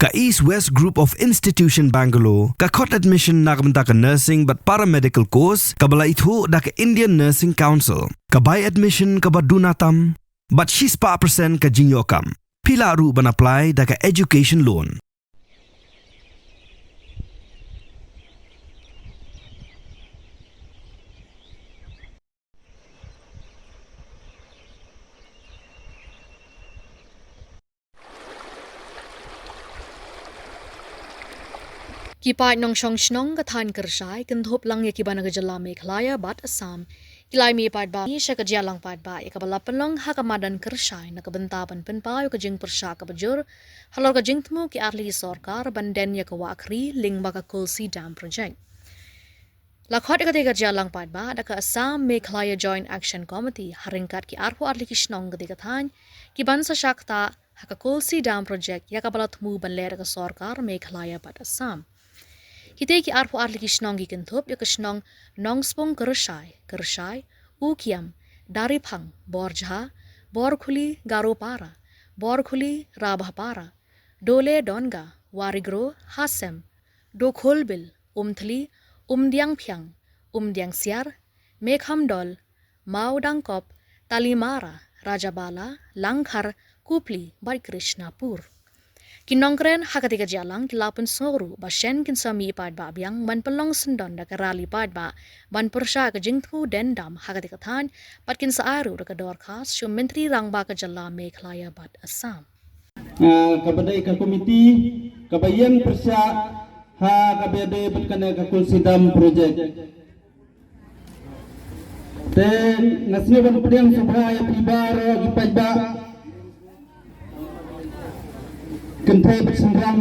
Ka East West Group of Institution Bangalore, ka khot admission nakamta ka nursing but paramedical course, ka bala ithu da ka Indian Nursing Council, ka buy admission ka badunatam, but she's pa percent ka jinyokam. Pila ru ban apply da ka education loan. Kipai nong shong shnong ka than kersai kan thop lang ya kibana ka jala Meghalaya bat Assam kilai mi pat ba ni sha ka jalang pat ba ya ka balapan long ha ka madan kersai na ka bentapan pen pa ka jing persha ka bajur halor ka jing tmu ki arli sarkar banden ya ka wakri ling ba ka Kulsi Dam project lakhot ka te ka jalang pat ba da ka Assam Meghalaya Joint Action Committee haringkat ki arpo arli ki shnong ka te ka than ki ban sa shakta ha ka Kulsi Dam project ya ka balatmu ban le ka sarkar Meghalaya bat Assam Kita ki arpo arli ki shnong ki kentup ya keshnong nongspong kersai, ukiam, daripang, borjha, borkhuli garopara, borkhuli rabhapara, dole donga, warigro, hasem, dokholbil, umthli, umdiang pyang, umdiang siar, mekhamdol, maudangkop, talimara, rajabala, langkhar, kupli, bai Krishnapur. Kinongkren hakatika jalang kilapun soru bashen kinsami pad ba biang ban pelong sendon da karali pad ba ban persha ka jingthu dendam hakatika than pat kin saaru da kador khas shu menteri rangba ka jalla Meghalaya bat Assam kepada ka komiti kabayan persya ha kabade berkena ka Kulsi Dam project dan nasne ban pediang sabha ya pribar gipajba Kentai bersendram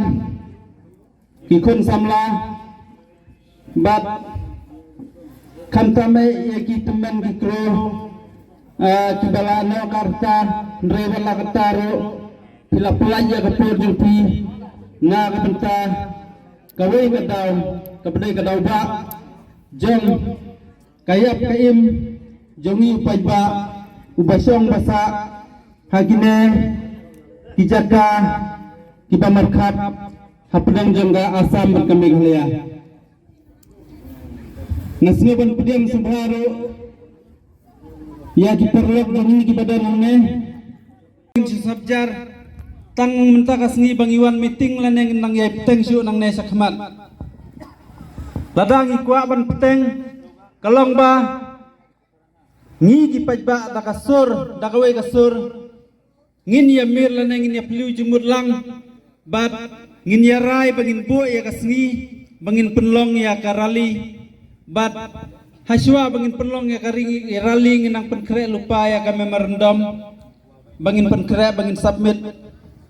Kikun samla Bat Kantame Yaki teman kikro Kibala no karta Nrewala kataro Pila pelanja kapur jumpi Nga kabenta Kawai kadaw Kabadai kadaw ba Jong Kayap kaim Jongi upajba Ubasyong basa Hagine Kijaka Kita markat hapdang jangga Assam berke Meghalaya. Nasne ban pediam subharo ya diperlok demi kepada nane subjar tang menta kasni bangiwan meeting laneng nang yai peteng syu nang ne sakmat. Ladang ikwa ban peteng kalong ba ngi kipajba dakasur dakawe kasur ngin ya mir laneng ngin ya pelu jumur lang bat ngin ya rai bangin bu ya kasngi bangin penlong ya karali bat haswa bangin penlong ya karing ya rali nginang penkre lupa ya kami merendam bangin penkre bangin submit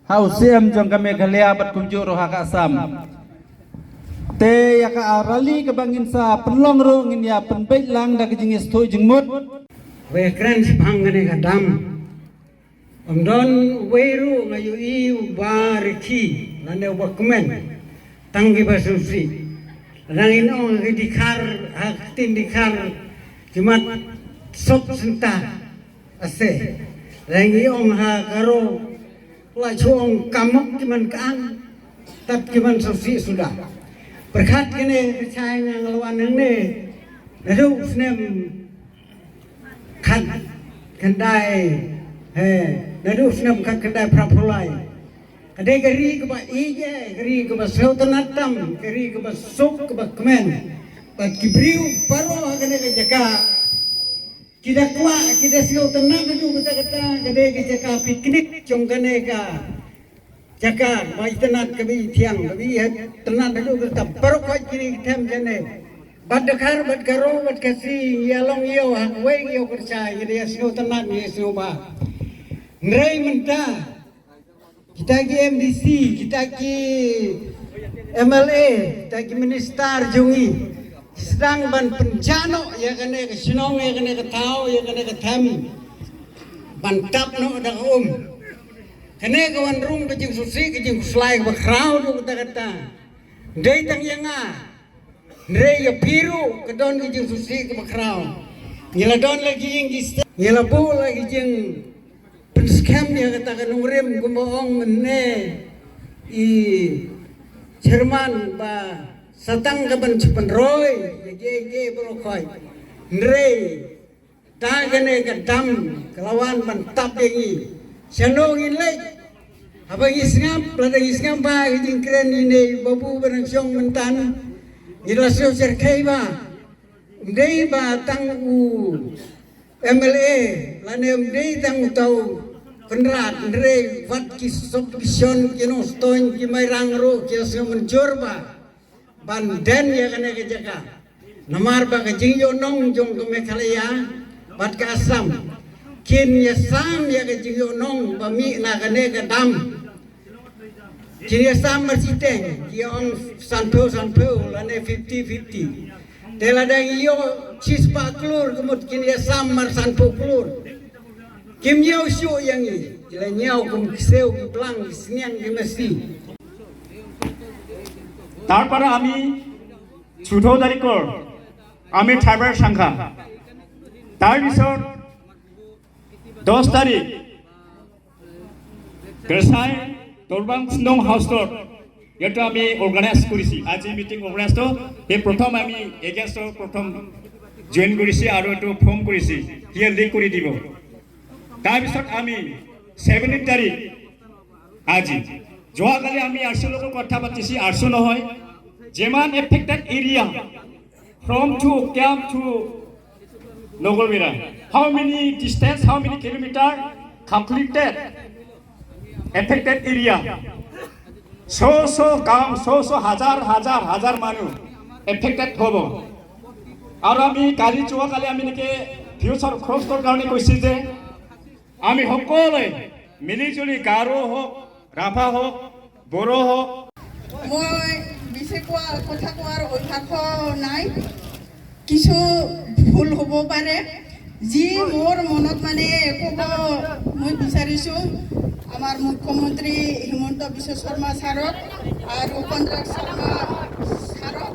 hausiam jong kami Meghalaya bat kunjuk roha ka Assam te ya ka rali ke bangin sa penlong ro ngin ya penbait lang da kejingis tu jengmut we kren sipangane ka dam Amdon weru ngayu iu bariki nane wakmen tanggi basusi nangin ong dikar haktin dikar jumat sok senta ase rangi ong ha karo la chuong kamok kiman kaang tat kiman susi sudah berkat kene percaya ngelawan ne nadu snem kan kendai nadu snap kakadai prapulai kadai gari ke ba ije gari ke ba seutanatam gari ke ba sok ke ba kemen ba kibriu paro agane ke jaka kita kwa kita seutanat itu kata kadai ke jaka piknik jongkane ka jaka ba itanat ke bi tiang bi tanat itu kata paro kwa kini them jane bad dakar bad karo bad kasi yalong yo hangwei yo kerja jadi seutanat ni seuba Ngerai menta kita ki MDC, kita ki MLA, kita ki minister jungi sedang ban penjano ya kene ke sinong ya kene ke tau ya kene ke tham ban tap no da kene ke wan rung ke jing susi ke jing slai ke crowd kata dei tang yanga nrei ya piru ke don ke jing susi ke crowd ngila don lagi jing ngila bu lagi jing Penskam dia katakan urem kumoong mene i Jerman ba satang kaban cepen roy ge brokoi nre ta gane ka dam kelawan ban tap dengi senong ile apa isngam plada isngam ba jing kren ini babu barang syong mentan ila sio serkai ba ndei ba tang u MLA lanem dei tang tau penrat nre vat kisop kison kino stoin ki mai rangro ki asam menjor ba ban den ya kane ke jaga namar ba ke jing yo nong jong ke Meghalaya bat ka Assam kin ya sam ya ke jing yo nong ba mi na kane ke dam kin ya sam masiteng ki ong santo lane 50-50 tela dang yo cispa klur kemut kin ya sam mar santo klur kim nyau syu yang ni ila nyau kum kiseu ki plang sniang ki mesti তারপরে আমি 14 তাৰিখৰ আমি tribal সংখ্যা তাৰপিছত 10 তাৰিখ গেছাই দৰবাং নং হাউচৰ এটা আমি অৰ্গানাইজ কৰিছি আজি মিটিং অৰ্গানাইজ এই প্ৰথম আমি এগেষ্টৰ প্ৰথম জয়েন কৰিছি আৰু এটো ফৰ্ম কৰিছি হিয়াৰ লিক কৰি দিব তাৰপিছত আমি 17 তাৰিখ আজি যোৱাকালি আমি আৰসি লগত কথা পাতিছি আৰসি নহয় যেমান affected area from to camp to নগৰবিৰা how many distance how many kilometre completed affected area শ গাঁও শ হাজাৰ মানুহ এফেক্টেড হ'ব আৰু আমি কালি যোৱাকালি আমি নেকি ফিউচাৰ খৰচৰ কাৰণে কৈছি যে আমি সকলোৱে মিলিজুলি গাৰো হওক ৰাভা হোক বড়ো হোক মই বিশেষ কথা কোৱাৰ অভ্যাস নাই কিছু ভুল হ'ব পাৰে যি মোৰ মনত মানে ক'ব মই বিচাৰিছোঁ আমাৰ মুখ্যমন্ত্ৰী হিমন্ত বিশ্ব শৰ্মা ছাৰক আৰু কনৰাড শৰ্মা ছাৰক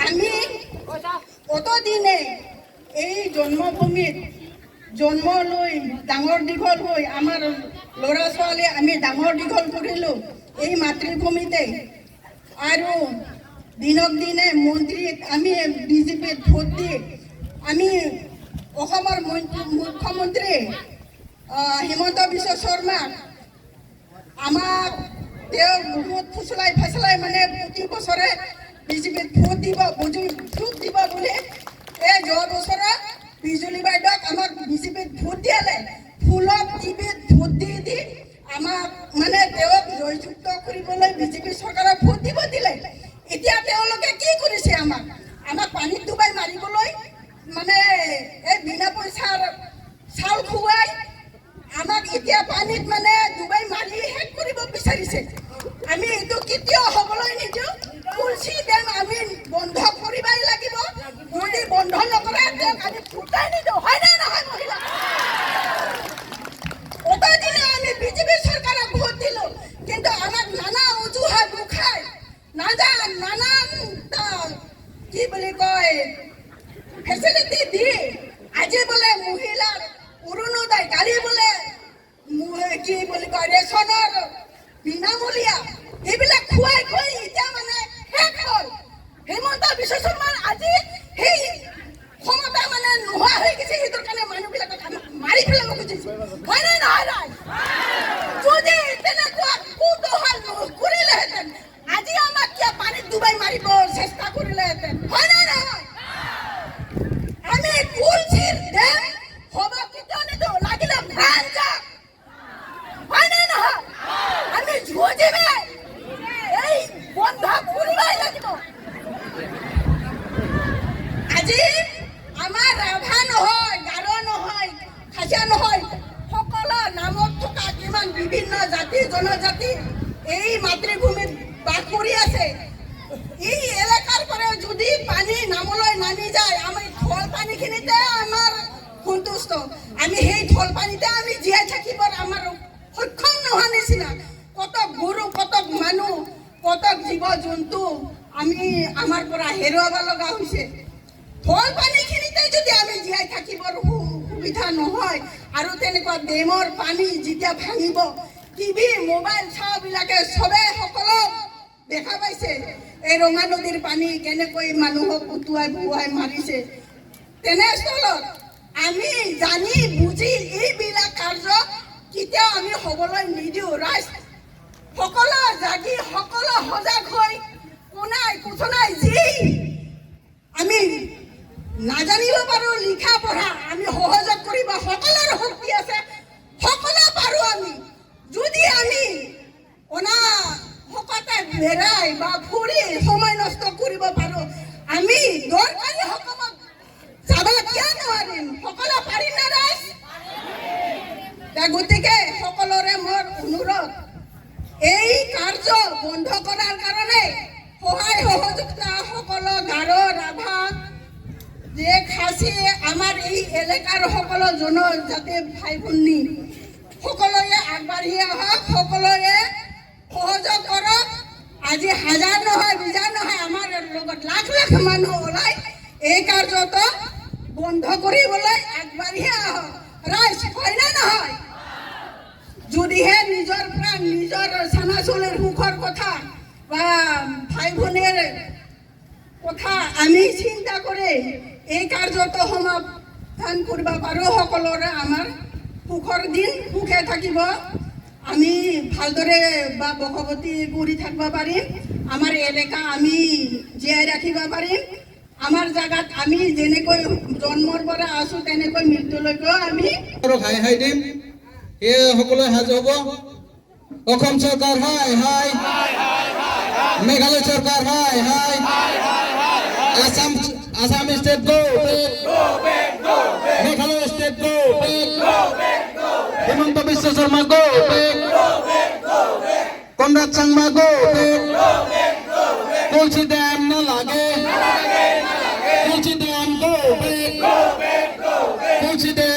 আমি অতদিনে এই জন্মভূমিত জন্ম লৈ ডাঙৰ দীঘল হৈ আমাৰ ল'ৰা ছোৱালী আমি ডাঙৰ দীঘল কৰিলোঁ এই মাতৃভূমিতে আৰু দিনক দিনে মন্ত্ৰীত আমি বিজেপিত ভোট দি আমি অসমৰ মুখ্যমন্ত্ৰী হিমন্ত বিশ্ব শৰ্মাক আমাক তেওঁ বহুত ফুচলাই মানে প্ৰতি বছৰে বিজেপিত ভোট দিব বুলি এই যোৱা বছৰত বিজুলী বাইদেউক আমাক বিজেপিত ভোট দিয়ালে ফুলত টিভিত ভোট দি আমাক মানে তেওঁক জয়যুক্ত কৰিবলৈ বিজেপি চৰকাৰক ভোট দিব দিলে এতিয়া তেওঁলোকে কি কৰিছে আমাক পানীত ডুবাই মাৰিবলৈ মানে এই বিনা পইচাৰ চাউল খুৱাই আমাক এতিয়া পানীত মানে ডুবাই মাৰি শেষ কৰিব বিচাৰিছে আমি এইটো কেতিয়াও হ'বলৈ নিদিওঁ তুলসী ডেম আমি বন্ধ কৰিবই লাগিব যদি বন্ধ নকৰে তেওঁক আমি ফুটাই নিদিওঁ হয় নে নহয় মহিলা অতদিনে আমি বিজেপি চৰকাৰক ভোট দিলোঁ কিন্তু আমাক নানা অজুহাত উখাই নানান কি বুলি কয় ফেচিলিটি দি আজি বোলে মহিলাৰ অৰুণোদয় কালি বোলে কি বুলি কয় ৰেচনৰ বিনামূলীয়া এইবিলাক খুৱাই এতিয়া মানে শেষ হ'ল হিমন্ত বিশ্ব শৰ্মাৰ আজি সেই ক্ষমতা মানে নোহোৱা হৈ গৈছে সেইটোৰ কাৰণে মানুহবিলাকক মাৰি পেলাব খুজিছে হয় নে নহয় যদি তেনেকুৱা কুতূহল কৰিলেহেঁতেন আজি আমাক কিয় পানীত ডুবাই মাৰিব চেষ্টা কৰিলেহেঁতেন হয় নে নহয় আমি তুলসীৰ ডেম হ'ব কেতিয়াও নিদিওঁ লাগিলে প্ৰাণ যাওক হয় নে নহয় আমি যুঁজিমে এই বন্ধ কৰিবই লাগিব আজি আমাৰ ৰাভা নহয় গাৰো নহয় খাচীয়া নহয় সকলো নামত থকা কিমান বিভিন্ন জাতি জনজাতি এই মাতৃভূমিত বাস কৰি আছে এই এলেকাৰ পৰা যদি পানী নামলৈ নামি যায় আমি থল পানীখিনিতে আমাৰ সন্তুষ্ট আমি সেই থল পানীতে আমি জীয়াই থাকিবৰ আমাৰ সক্ষম নোহোৱা নিচিনা কত গৰু কত মানুহ কত জীৱ জন্তু আমি আমাৰ পৰা হেৰুৱাব লগা হৈছে থল পানীখিনিতে যদি আমি জীয়াই থাকিবৰ সুবিধা নহয় আৰু তেনেকুৱা ডেমৰ পানী যেতিয়া ভাঙিব টিভি মোবাইল চাওবিলাকে চবে সকলো দেখা পাইছে এই ৰঙা নদীৰ পানী কেনেকৈ মানুহক উটুৱাই বুৱাই মাৰিছে তেনেস্থলত আমি জানি বুজি এইবিলাক কাৰ্য কেতিয়াও আমি হ'বলৈ নিদিওঁ ৰাইজ সকলো জাগি সকলো সজাগ হৈ কোনাই কোচনাই যি আমি নাজানিব পাৰোঁ লিখা পঢ়া আমি সহযোগ কৰিব সকলোৰে শক্তি আছে সকলো পাৰোঁ আমি যদি আমি অনা সকতে বেৰাই বা ফুৰি সময় নষ্ট কৰিব পাৰোঁ আমি দৰকাৰী সকলক যাব কিয় নোৱাৰিম সকলো পাৰিম না ৰাইজ গতিকে সকলোৰে মোৰ অনুৰোধ এই কাৰ্য বন্ধ কৰাৰ কাৰণে সহায় সহযোগিতা সকলো গাৰো ৰাভা যে খাচী আমাৰ এই এলেকাৰ সকলো জনজাতি ভাই ভনী সকলোৱে আগবাঢ়ি আহক সকলোৱে সহযোগ কৰক আজি হাজাৰ নহয় বিজাৰ নহয় আমাৰ লগত লাখ লাখ মানুহ ওলাই এই কাৰ্যটো বন্ধ কৰিবলৈ আগবাঢ়ি আহক ৰাইজ হয় না নহয় যদিহে নিজৰ প্ৰাণ নিজৰ চানাচলিৰ সুখৰ কথা বা ভাই ভনীৰ কথা আমি চিন্তা কৰি এই কাৰ্যটো সমাধান কৰিব পাৰোঁ সকলোৰে আমাৰ সুখৰ দিন সুখে থাকিব আমি ভালদৰে বা বসৱতী কৰি থাকিব পাৰিম আমাৰ এলেকা আমি জীয়াই ৰাখিব পাৰিম আমাৰ জাগাত আমি যেনেকৈ জন্মৰ পৰা আছোঁ তেনেকৈ মৃত্যুলৈকেও আমি হাই হাই দিম এই সকলোৱে সাজু হ'ব অসম চৰকাৰ হাই হাই মেঘালয় চৰকাৰ হাই হাই আসাম স্টেট গো মেঘালয় স্টেট গো হিমন্ত বিশ্ব শৰ্মা গো কনৰাড চাংমা গো তুলসী ড্যাম না লাগে তুলসী ড্যাম গো তুলসী ড্যাম